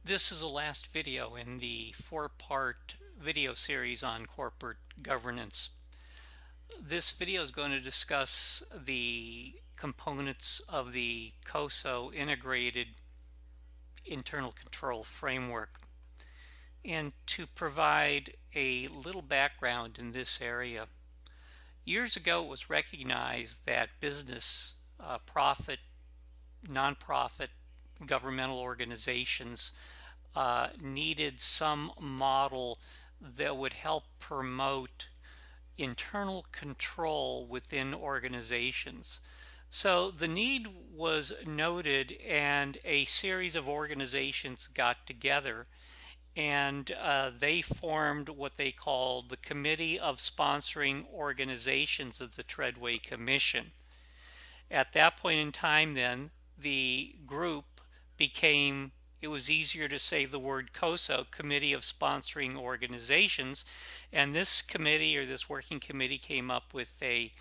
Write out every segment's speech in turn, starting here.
This is the last video in the four-part video series on corporate governance. This video is going to discuss the components of the COSO integrated internal control framework. And to provide a little background in this area, years ago it was recognized that business, profit, nonprofit, governmental organizations needed some model that would help promote internal control within organizations. So the need was noted, and a series of organizations got together and they formed what they called the Committee of Sponsoring Organizations of the Treadway Commission. At that point in time, then, the group became, it was easier to say the word COSO, Committee of Sponsoring Organizations, and this committee or this working committee came up with a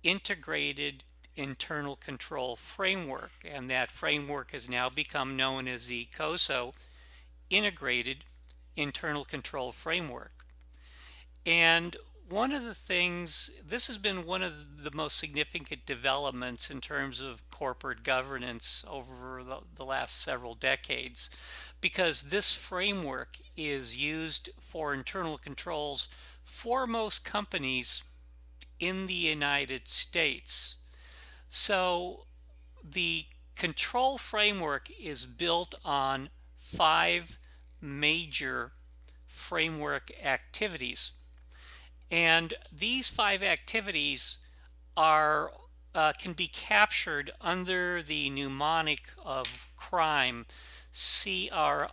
integrated internal control framework, and that framework has now become known as the COSO Integrated Internal Control Framework. And one of the things, this has been one of the most significant developments in terms of corporate governance over the last several decades, because this framework is used for internal controls for most companies in the United States. So the control framework is built on 5 major framework activities. And these 5 activities are can be captured under the mnemonic of CRIME, C-R-I-M-E.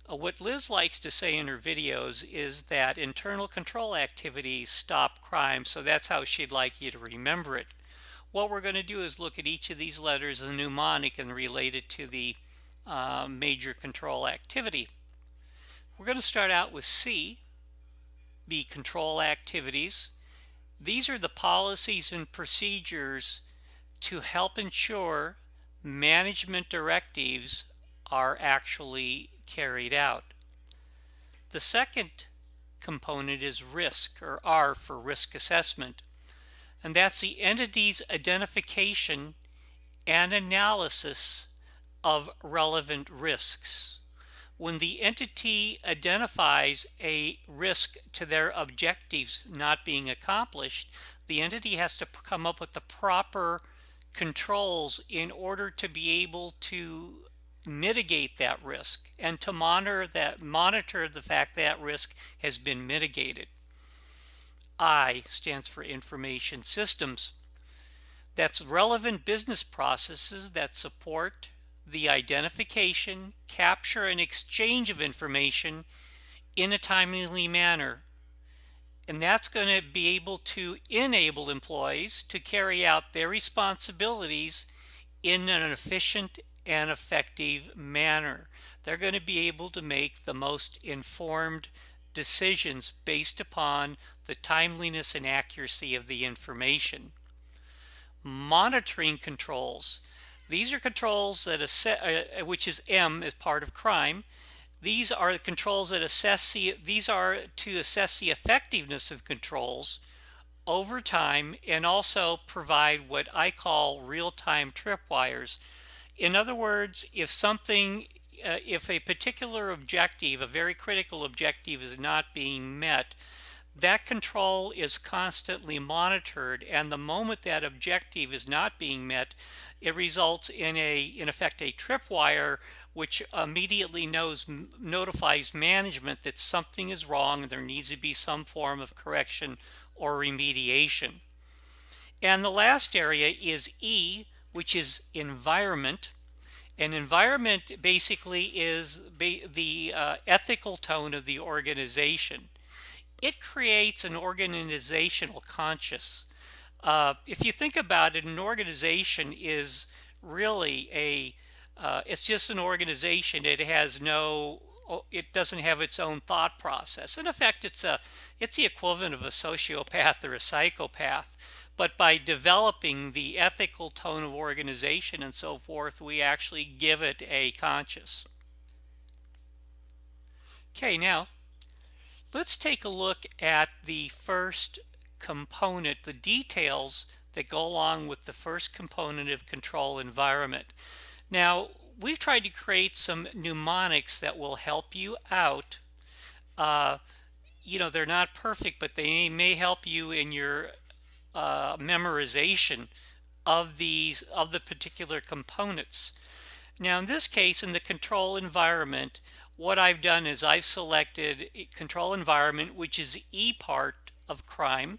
What Liz likes to say in her videos is that internal control activities stop crime, so that's how she'd like you to remember it. What we're going to do is look at each of these letters, the mnemonic, and relate it to the major control activity. We're going to start out with C, be control activities. These are the policies and procedures to help ensure management directives are actually carried out. The second component is risk, or R for risk assessment, and that's the entity's identification and analysis of relevant risks. When the entity identifies a risk to their objectives not being accomplished, the entity has to come up with the proper controls in order to be able to mitigate that risk and to monitor the fact that risk has been mitigated. I stands for information systems. That's relevant business processes that support the identification, capture, and exchange of information in a timely manner. And that's going to be able to enable employees to carry out their responsibilities in an efficient and effective manner. They're going to be able to make the most informed decisions based upon the timeliness and accuracy of the information. Monitoring controls. These are controls that which is M as part of crime. These are the controls that these are to assess the effectiveness of controls over time and also provide what I call real-time tripwires. In other words, if a particular objective, a very critical objective, is not being met, that control is constantly monitored, and the moment that objective is not being met, it results in effect a tripwire, which immediately notifies management that something is wrong and there needs to be some form of correction or remediation. And the last area is E, which is environment. And environment basically is the ethical tone of the organization. It creates an organizational conscience. If you think about it, an organization is really it's just an organization. It has it doesn't have its own thought process. In effect, it's the equivalent of a sociopath or a psychopath. but by developing the ethical tone of organization and so forth, we actually give it a conscious. Okay, now let's take a look at the first component, the details that go along with the first component of control environment. Now, we've tried to create some mnemonics that will help you out. Uh, they're not perfect, but they may help you in your memorization of the particular components. Now, in this case, in the control environment, what I've done is I've selected control environment, which is E part of crime.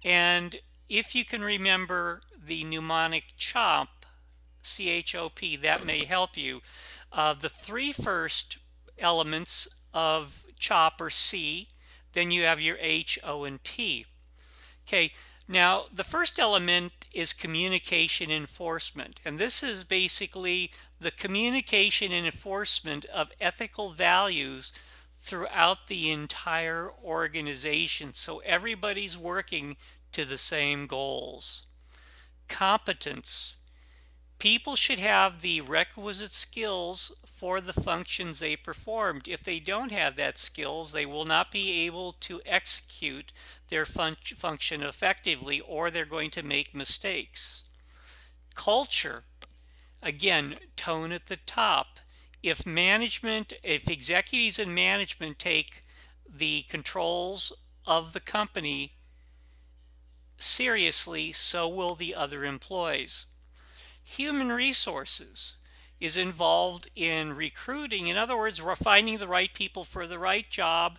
And if you can remember the mnemonic CHOP, C-H-O-P, that may help you. The three first elements of CHOP are C, then you have your H, O, and P. Okay, now the first element is communication enforcement, and this is basically the communication and enforcement of ethical values throughout the entire organization, so everybody's working to the same goals. Competence. People should have the requisite skills for the functions they performed. If they don't have that skills, they will not be able to execute their function effectively, or they're going to make mistakes. Culture, again, tone at the top. If executives and management take the controls of the company seriously, so will the other employees. Human resources is involved in recruiting. In other words, we're finding the right people for the right job,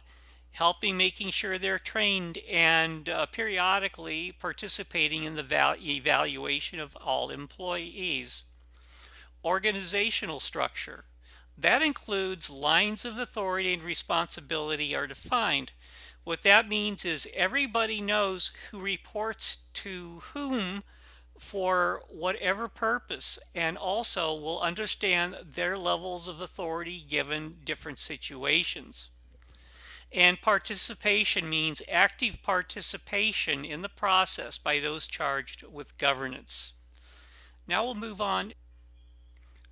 making sure they're trained, and periodically participating in the evaluation of all employees. Organizational structure. That includes lines of authority and responsibility are defined. What that means is everybody knows who reports to whom for whatever purpose, and also will understand their levels of authority given different situations. And participation means active participation in the process by those charged with governance. Now we'll move on.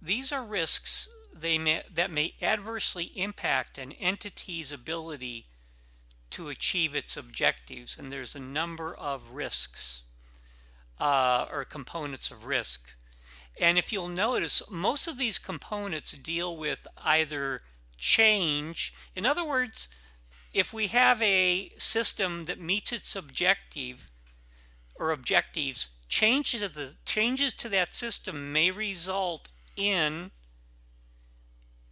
These are risks that may adversely impact an entity's ability to achieve its objectives, and there's a number of risks or components of risk. And if you'll notice, most of these components deal with either change. In other words, if we have a system that meets its objectives, changes to that system may result in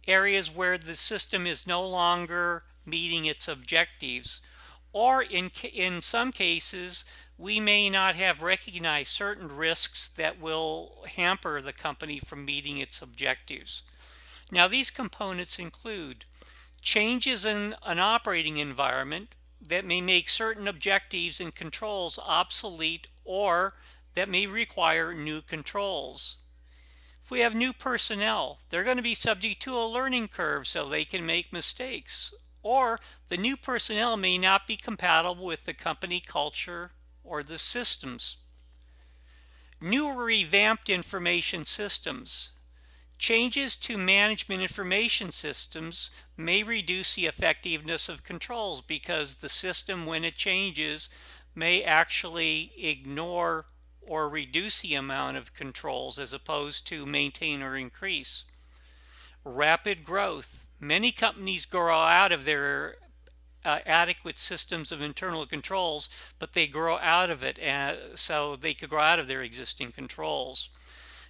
areas where the system is no longer meeting its objectives, or in some cases we may not have recognized certain risks that will hamper the company from meeting its objectives. Now, these components include changes in an operating environment that may make certain objectives and controls obsolete, or that may require new controls. If we have new personnel, they're going to be subject to a learning curve, so they can make mistakes, or the new personnel may not be compatible with the company culture or the systems. New or revamped information systems. Changes to management information systems may reduce the effectiveness of controls, because the system, when it changes, may actually ignore or reduce the amount of controls as opposed to maintain or increase. Rapid growth. Many companies grow out of their adequate systems of internal controls, but they grow out of it, so they could grow out of their existing controls.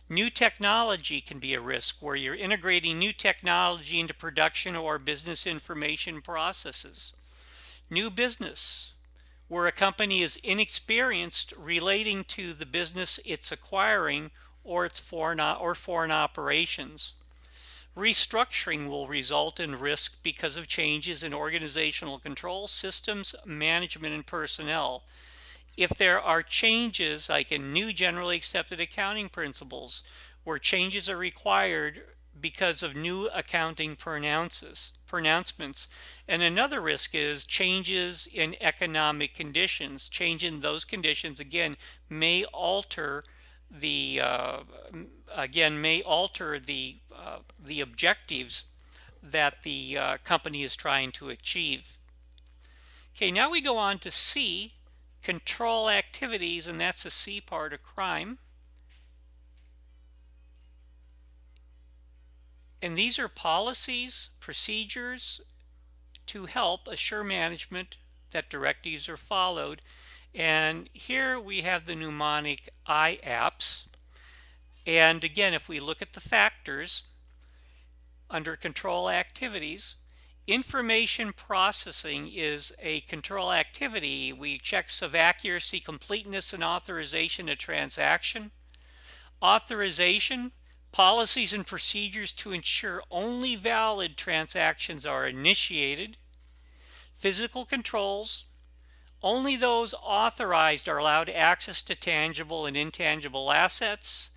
New technology can be a risk, where you're integrating new technology into production or business information processes. New business, where a company is inexperienced relating to the business it's acquiring or its foreign operations. Restructuring will result in risk because of changes in organizational control systems, management, and personnel. If there are changes like in new generally accepted accounting principles, where changes are required because of new accounting pronouncements. And another risk is changes in economic conditions. Change in those conditions, again, may alter the the objectives that the company is trying to achieve. Okay, now we go on to C, control activities, and that's the C part of crime. And these are policies, procedures to help assure management that directives are followed. And here we have the mnemonic IAPS. And again, if we look at the factors under control activities, information processing is a control activity. We checks of accuracy, completeness, and authorization of transaction. Authorization, policies and procedures to ensure only valid transactions are initiated. Physical controls, only those authorized are allowed access to tangible and intangible assets.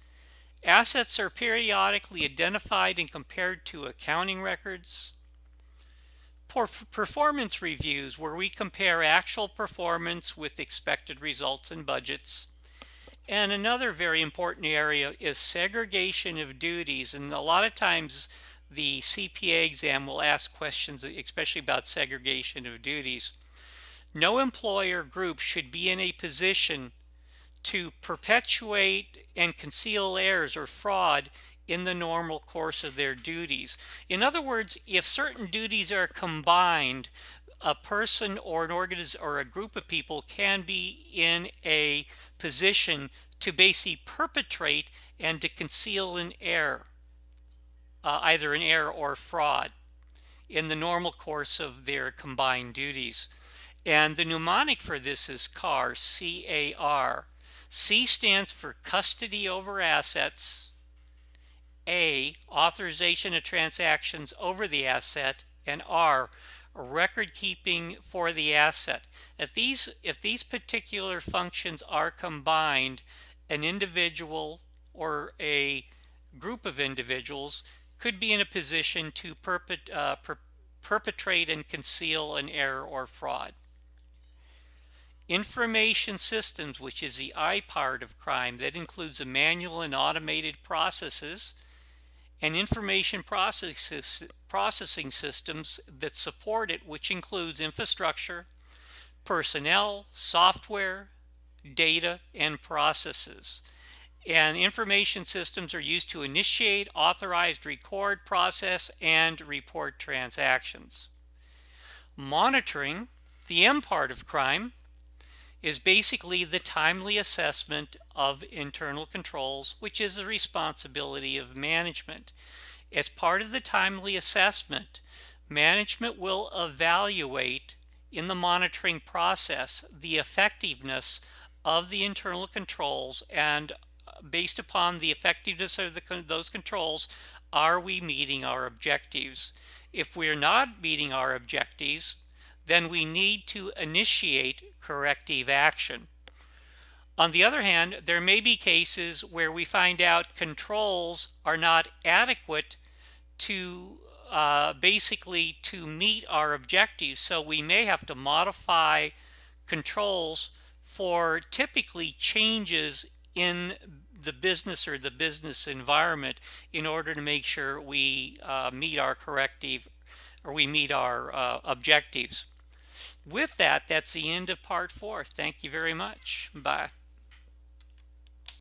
Assets are periodically identified and compared to accounting records. Performance reviews, where we compare actual performance with expected results and budgets. And another very important area is segregation of duties. And a lot of times the CPA exam will ask questions, especially about segregation of duties. No employer group should be in a position to perpetuate and conceal errors or fraud in the normal course of their duties. In other words, if certain duties are combined, a person or an organism or a group of people can be in a position to basically perpetrate and to conceal an error, either an error or fraud, in the normal course of their combined duties. And the mnemonic for this is CAR, C-A-R. C stands for custody over assets, A, authorization of transactions over the asset, and R, record keeping for the asset. If these particular functions are combined, an individual or a group of individuals could be in a position to perpetrate and conceal an error or fraud. Information systems, which is the I part of crime, that includes the manual and automated processes and information processing systems that support it, which includes infrastructure, personnel, software, data, and processes. And information systems are used to initiate, authorize, record, process, and report transactions. Monitoring, the M part of crime, is basically the timely assessment of internal controls, which is the responsibility of management. As part of the timely assessment, management will evaluate in the monitoring process the effectiveness of the internal controls, and based upon the effectiveness of those controls, are we meeting our objectives? If we're not meeting our objectives, then we need to initiate corrective action. On the other hand, there may be cases where we find out controls are not adequate to basically to meet our objectives. So we may have to modify controls for typically changes in the business or the business environment in order to make sure we meet our corrective or we meet our objectives. With that, that's the end of part 4. Thank you very much. Bye.